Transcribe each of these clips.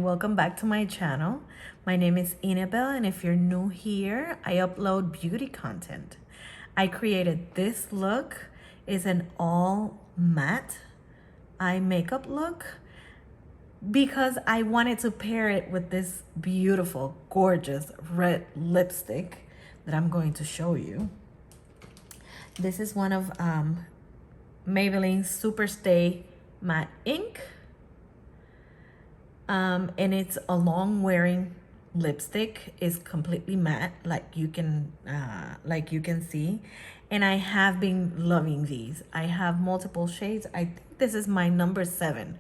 welcome back to my channel. My name is Annabelle, and if you're new here, I upload beauty content. I created this look. It's an all matte eye makeup look because I wanted to pair it with this beautiful, gorgeous red lipstick that I'm going to show you. This is one of Maybelline SuperStay Matte Ink. And it's a long wearing lipstick. Is completely matte, like you can see, and I have been loving these. I have multiple shades. I think this is my number 7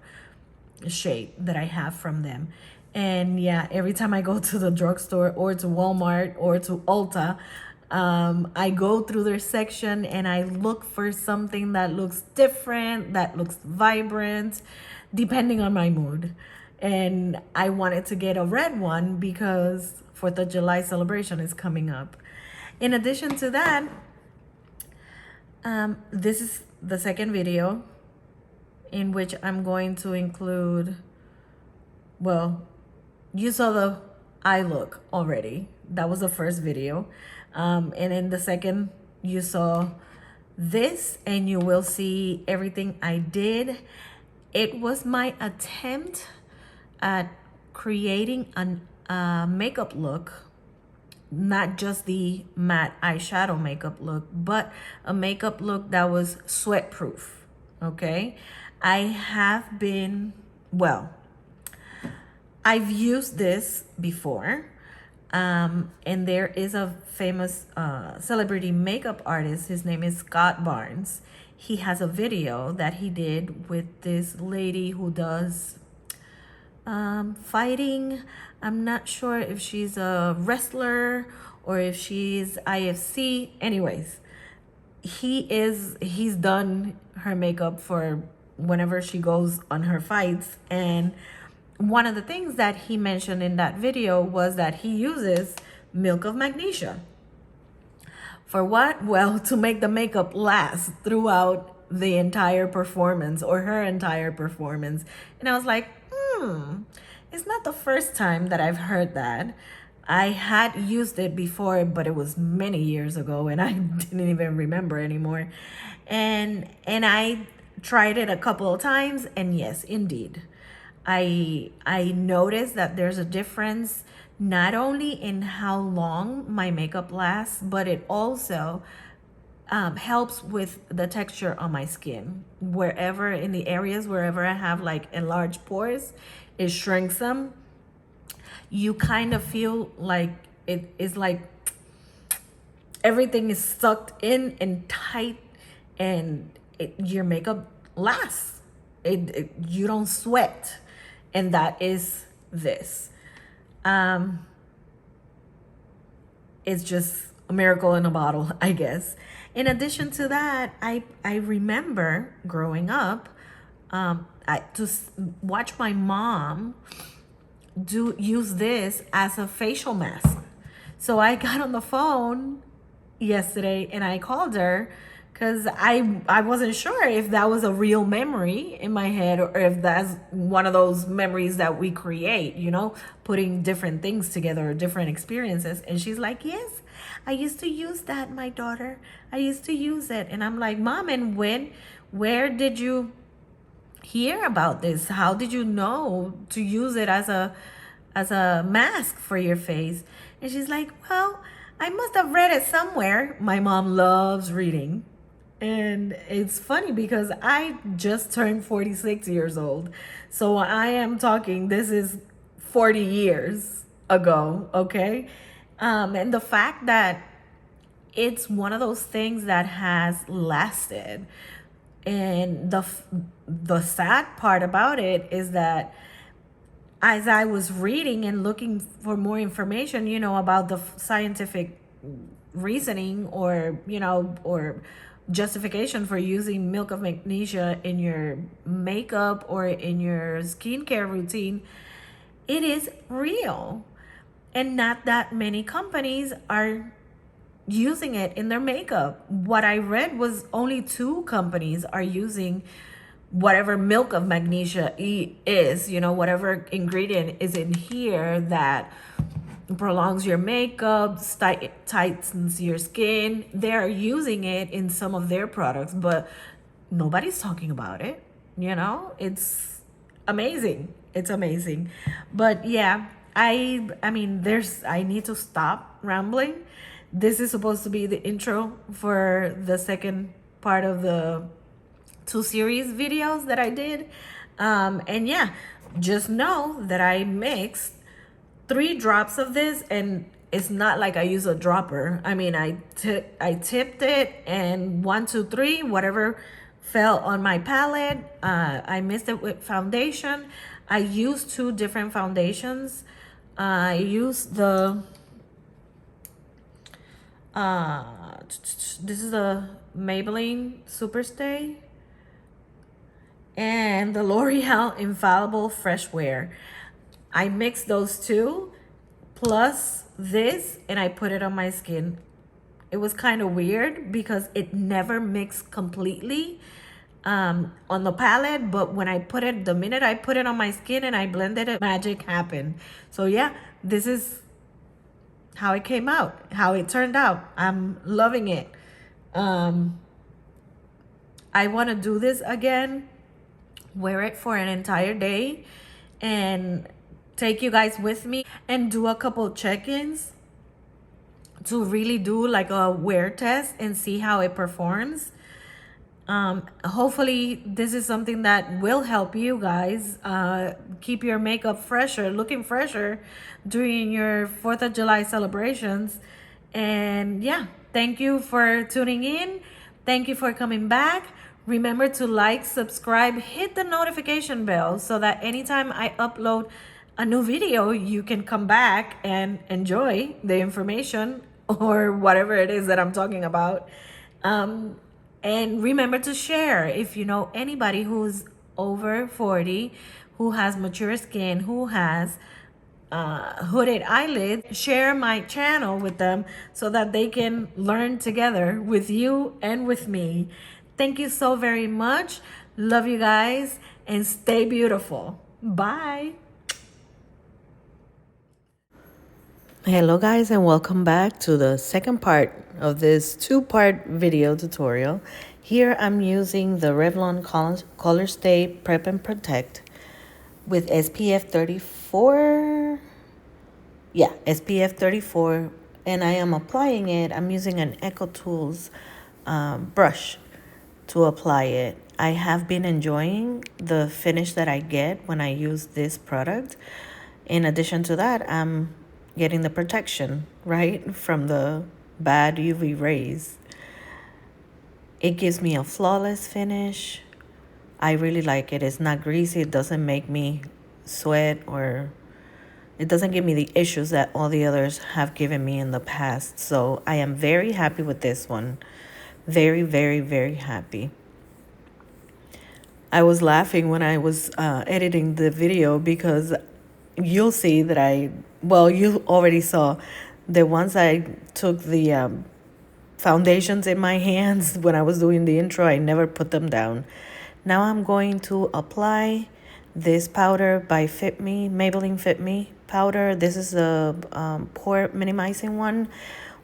shade that I have from them. And yeah, every time I go to the drugstore or to Walmart or to Ulta, I go through their section and I look for something that looks different, that looks vibrant, depending on my mood. And I wanted to get a red one because 4th of July celebration is coming up. In addition to that, this is the second video in which I'm going to include, well, you saw the eye look already. That was the first video. And in the second, you saw this, and you will see everything I did. It was my attempt at creating a makeup look, not just the matte eyeshadow makeup look, but a makeup look that was sweat proof. Okay, I have been, well, I've used this before, and there is a famous celebrity makeup artist. His name is Scott Barnes. He has a video that he did with this lady who does fighting. I'm not sure if she's a wrestler or if she's IFC. Anyways, he's done her makeup for whenever she goes on her fights. And one of the things that he mentioned in that video was that he uses milk of magnesia. For what? Well, to make the makeup last throughout the entire performance, or her entire performance. And I was like, it's not the first time that I've heard that. I had used it before, but it was many years ago and I didn't even remember anymore. And I tried it a couple of times, and yes, indeed, I noticed that there's a difference not only in how long my makeup lasts, but it also helps with the texture on my skin. Wherever, in the areas wherever I have like enlarged pores, it shrinks them. You kind of feel like it is like everything is sucked in and tight, and your makeup lasts. You don't sweat, and that is this. It's just a miracle in a bottle, I guess. In addition to that, I remember growing up, to watch my mom use this as a facial mask. So I got on the phone yesterday and I called her because I wasn't sure if that was a real memory in my head, or if that's one of those memories that we create, you know, putting different things together, different experiences. And she's like, yes, I used to use that, my daughter. I used to use it. And I'm like, Mom, and where did you hear about this? How did you know to use it as a mask for your face? And she's like, well, I must have read it somewhere. My mom loves reading. And it's funny because I just turned 46 years old. So I am talking, this is 40 years ago, okay? And the fact that it's one of those things that has lasted. And the sad part about it is that as I was reading and looking for more information, you know, about the scientific reasoning, or, you know, or justification for using milk of magnesia in your makeup or in your skincare routine, it is real. And not that many companies are using it in their makeup. What I read was only 2 companies are using whatever milk of magnesia is, you know, whatever ingredient is in here that prolongs your makeup, tightens your skin. They're using it in some of their products, but nobody's talking about it. You know, it's amazing. It's amazing. But yeah, I mean, I need to stop rambling. This is supposed to be the intro for the second part of the 2 series videos that I did. And yeah, just know that I mixed 3 drops of this, and it's not like I use a dropper. I mean, I tipped it, and 1, 2, 3, whatever fell on my palette. I mixed it with foundation. I used 2 different foundations. I used the this is the Maybelline SuperStay and the L'Oreal Infallible Fresh Wear. I mixed those 2 plus this, and I put it on my skin. It was kind of weird because it never mixed completely on the palette, but when I put it, the minute I put it on my skin and I blended it, magic happened. So yeah, this is how it came out, how it turned out. I'm loving it. I want to do this again, wear it for an entire day, and take you guys with me and do a couple check-ins to really do like a wear test and see how it performs. Hopefully this is something that will help you guys keep your makeup fresher, looking fresher during your 4th of July celebrations. And yeah, thank you for tuning in. Thank you for coming back. Remember to like, subscribe, hit the notification bell so that anytime I upload a new video, you can come back and enjoy the information or whatever it is that I'm talking about. And remember to share if you know anybody who's over 40, who has mature skin, who has hooded eyelids. Share my channel with them so that they can learn together with you and with me. Thank you so very much. Love you guys, and stay beautiful. Bye. Hello guys, and welcome back to the second part of this 2-part video tutorial. Here I'm using the Revlon Colorstay Prep and Protect with SPF 34. Yeah, SPF 34, and I am applying it. I'm using an Eco Tools brush to apply it. I have been enjoying the finish that I get when I use this product. In addition to that, I'm getting the protection, right, from the bad UV rays. It gives me a flawless finish. I really like it. It's not greasy. It doesn't make me sweat, or it doesn't give me the issues that all the others have given me in the past. So I am very happy with this one. Very, very, very happy. I was laughing when I was editing the video because you'll see that you already saw that once I took the foundations in my hands when I was doing the intro, I never put them down. Now I'm going to apply this powder by Fit Me, Maybelline Fit Me powder. This is a pore minimizing one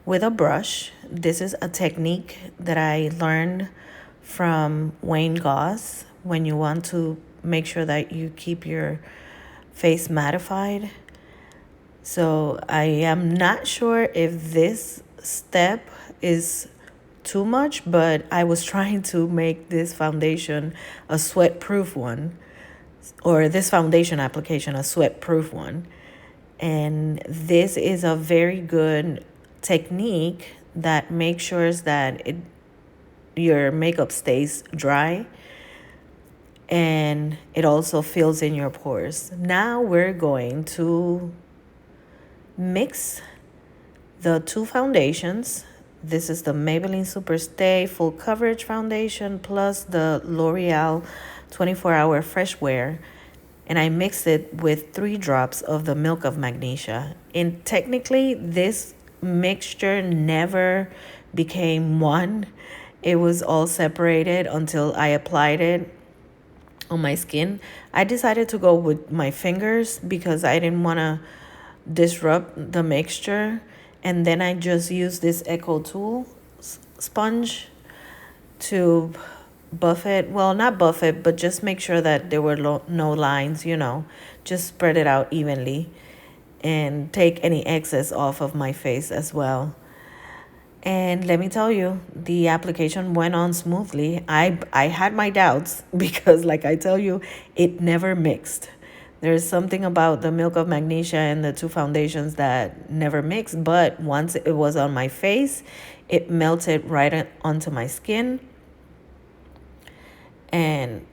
with a brush. This is a technique that I learned from Wayne Goss when you want to make sure that you keep your face mattified. So I am not sure if this step is too much, but I was trying to make this foundation a sweat-proof one, or this foundation application a sweat-proof one. And this is a very good technique that makes sure that your makeup stays dry, and it also fills in your pores. Now we're going to mix the 2 foundations. This is the Maybelline SuperStay Full Coverage Foundation plus the L'Oreal 24-Hour Fresh Wear. And I mixed it with 3 drops of the Milk of Magnesia. And technically, this mixture never became one. It was all separated until I applied it. on my skin. I decided to go with my fingers because I didn't want to disrupt the mixture. And then I just used this Echo Tool sponge to buff it. Well, not buff it, but just make sure that there were no lines, you know. Just spread it out evenly and take any excess off of my face as well. And let me tell you, the application went on smoothly. I had my doubts because, like I tell you, it never mixed. There's something about the Milk of Magnesia and the two foundations that never mixed, but once it was on my face, it melted right onto my skin. And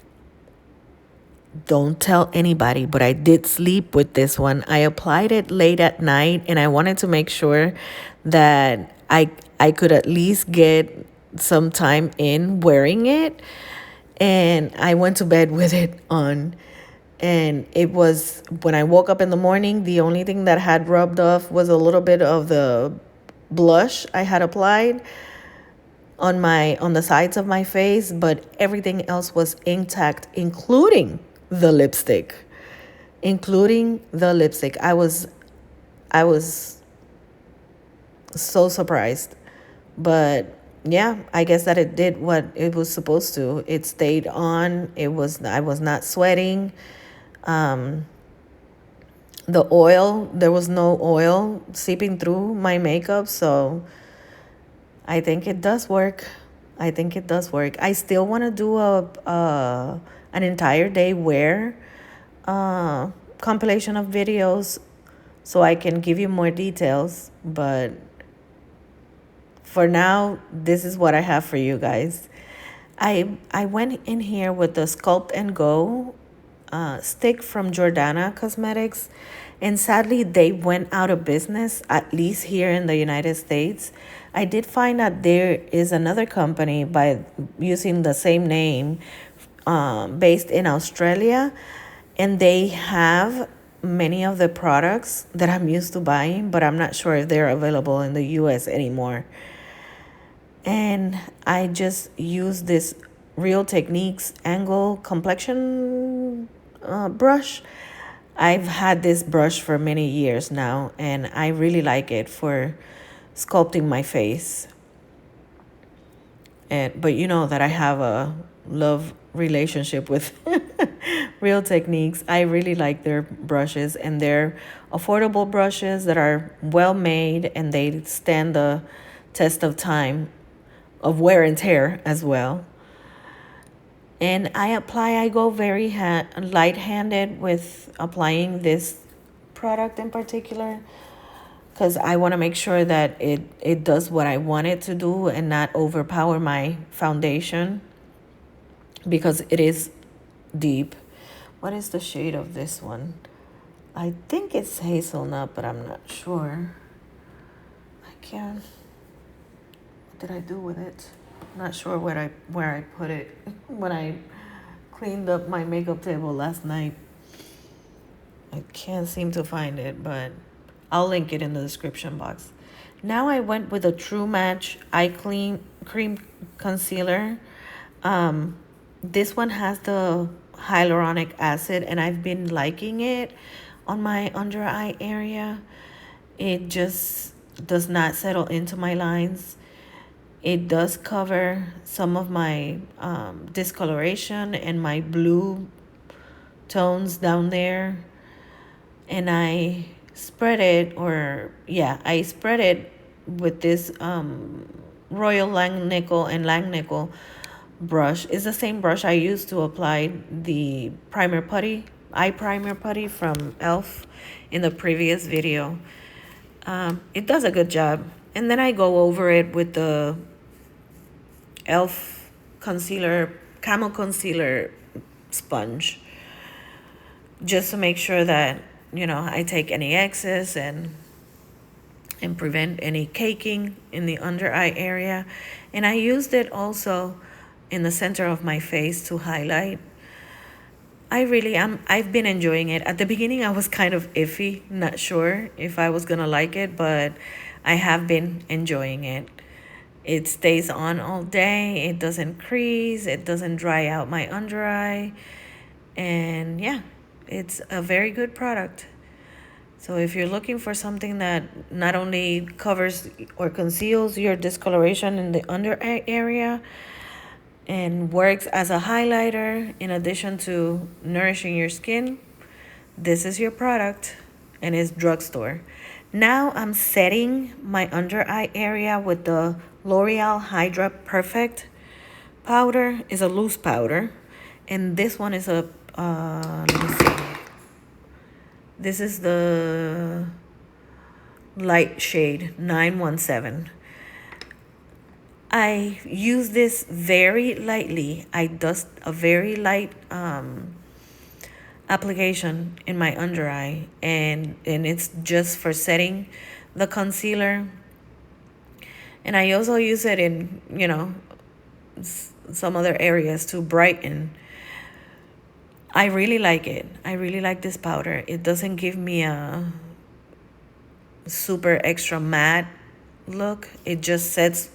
don't tell anybody, but I did sleep with this one. I applied it late at night, and I wanted to make sure that I could at least get some time in wearing it. And I went to bed with it on. And it was, when I woke up in the morning, the only thing that had rubbed off was a little bit of the blush I had applied on the sides of my face, but everything else was intact, including the lipstick. I was so surprised. But yeah, I guess that it did what it was supposed to. It stayed on. I was not sweating. The oil, there was no oil seeping through my makeup, so I think it does work. I still want to do an entire day wear compilation of videos so I can give you more details, but for now, this is what I have for you guys. I went in here with the Sculpt and Go stick from Jordana Cosmetics, and sadly they went out of business, at least here in the United States. I did find that there is another company by using the same name based in Australia, and they have many of the products that I'm used to buying, but I'm not sure if they're available in the US anymore. And I just use this Real Techniques Angle Complexion brush. I've had this brush for many years now, and I really like it for sculpting my face. But you know that I have a love relationship with Real Techniques. I really like their brushes, and they're affordable brushes that are well made, and they stand the test of time, of wear and tear as well. And I go very light-handed with applying this product in particular, because I want to make sure that it does what I want it to do and not overpower my foundation, because it is deep. What is the shade of this one? I think it's hazelnut, but I'm not sure. I can't. What did I do with it? Not sure where I put it when I cleaned up my makeup table last night. I can't seem to find it, but I'll link it in the description box. Now I went with a True Match Eye Cream Concealer. This one has the hyaluronic acid, and I've been liking it on my under eye area. It just does not settle into my lines. It does cover some of my discoloration and my blue tones down there. And I spread it with this Royal Langnickel and Langnickel brush. It's the same brush I used to apply the eye primer putty from e.l.f. in the previous video. It does a good job. And then I go over it with the e.l.f. Camo Concealer sponge, just to make sure that, I take any excess and prevent any caking in the under eye area. And I used it also in the center of my face to highlight. I've been enjoying it. At the beginning, I was kind of iffy, not sure if I was gonna like it, but I have been enjoying it. It stays on all day. It doesn't crease. It doesn't dry out my under eye. And yeah, it's a very good product. So if you're looking for something that not only covers or conceals your discoloration in the under area and works as a highlighter in addition to nourishing your skin, this is your product, and it's drugstore. Now I'm setting my under eye area with the L'Oreal Hydra Perfect powder. Is a loose powder, and this one is a let me see. This is the light shade 917. I use this very lightly. I dust a very light application in my under eye, and it's just for setting the concealer. And I also use it in, some other areas to brighten. I really like it. I really like this powder. It doesn't give me a super extra matte look. It just sets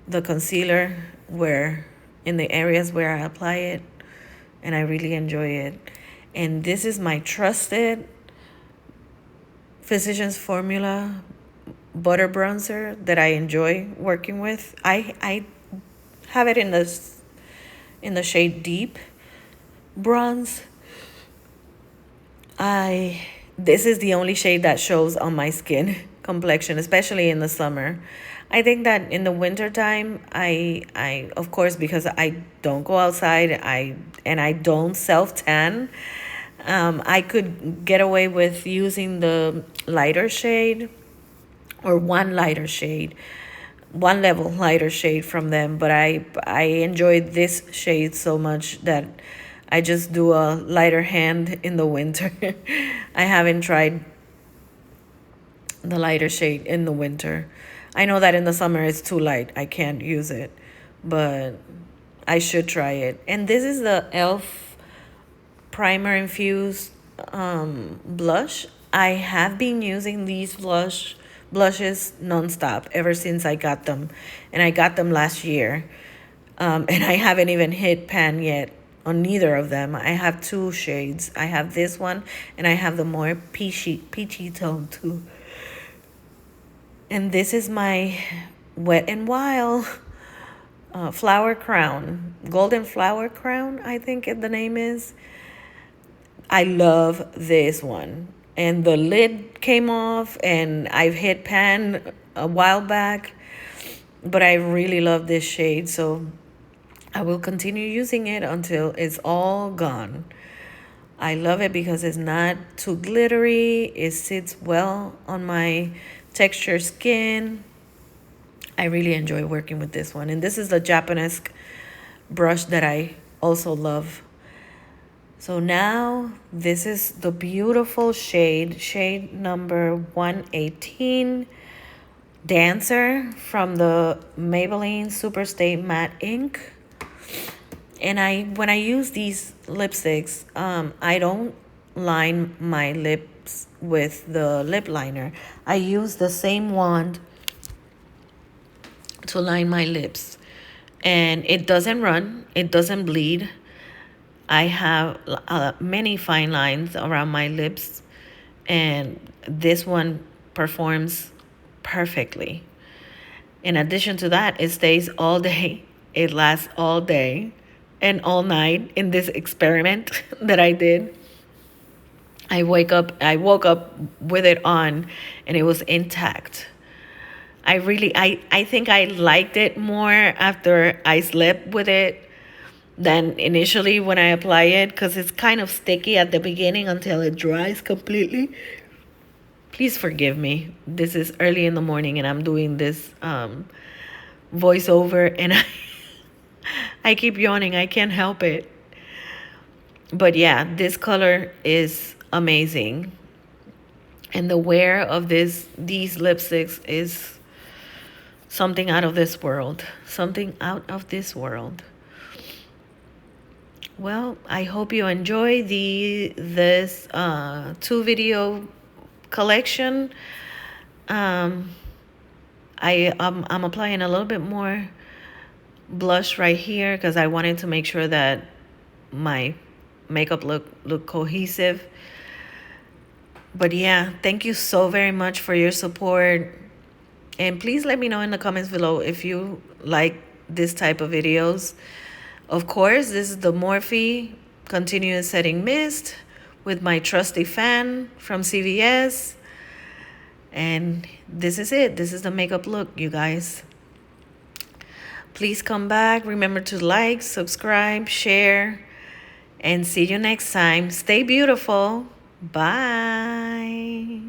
the concealer where in the areas where I apply it, and I really enjoy it. And this is my trusted Physicians Formula butter bronzer that I enjoy working with. I have it in the shade Deep Bronze. This is the only shade that shows on my skin complexion, especially in the summer. I think that in the winter time, I of course, because I don't go outside, I don't self tan. I could get away with using the lighter shade or one level lighter shade from them, but I enjoy this shade so much that I just do a lighter hand in the winter. I haven't tried the lighter shade in the winter. I know that in the summer it's too light. I can't use it, but I should try it. And this is the e.l.f. Primer Infused blush. I have been using these blushes nonstop ever since I got them. And I got them last year. And I haven't even hit pan yet on neither of them. I have two shades. I have this one, and I have the more peachy tone too. And this is my Wet n Wild flower crown, golden flower crown, I think the name is. I love this one. And the lid came off, and I've hit pan a while back, but I really love this shade, so I will continue using it until it's all gone. I love it because it's not too glittery. It sits well on my textured skin. I really enjoy working with this one. And this is the Japanese brush that I also love. So now this is the beautiful shade number 118, Dancer, from the Maybelline SuperStay Matte Ink. And when I use these lipsticks, I don't line my lips with the lip liner. I use the same wand to line my lips, and it doesn't run, it doesn't bleed. I have many fine lines around my lips, and this one performs perfectly. In addition to that, it stays all day. It lasts all day and all night in this experiment that I did. I woke up with it on, and it was intact. I think I liked it more after I slept with it than initially when I apply it, because it's kind of sticky at the beginning until it dries completely. Please forgive me. This is early in the morning, and I'm doing this voiceover, and I keep yawning. I can't help it. But yeah, this color is amazing. And the wear of these lipsticks is something out of this world. Something out of this world. Well, I hope you enjoy this 2-video collection. I'm applying a little bit more blush right here because I wanted to make sure that my makeup look cohesive. But yeah, thank you so very much for your support. And please let me know in the comments below if you like this type of videos. Of course, this is the Morphe Continuous Setting Mist with my trusty fan from CVS. And this is it. This is the makeup look, you guys. Please come back. Remember to like, subscribe, share, and see you next time. Stay beautiful. Bye.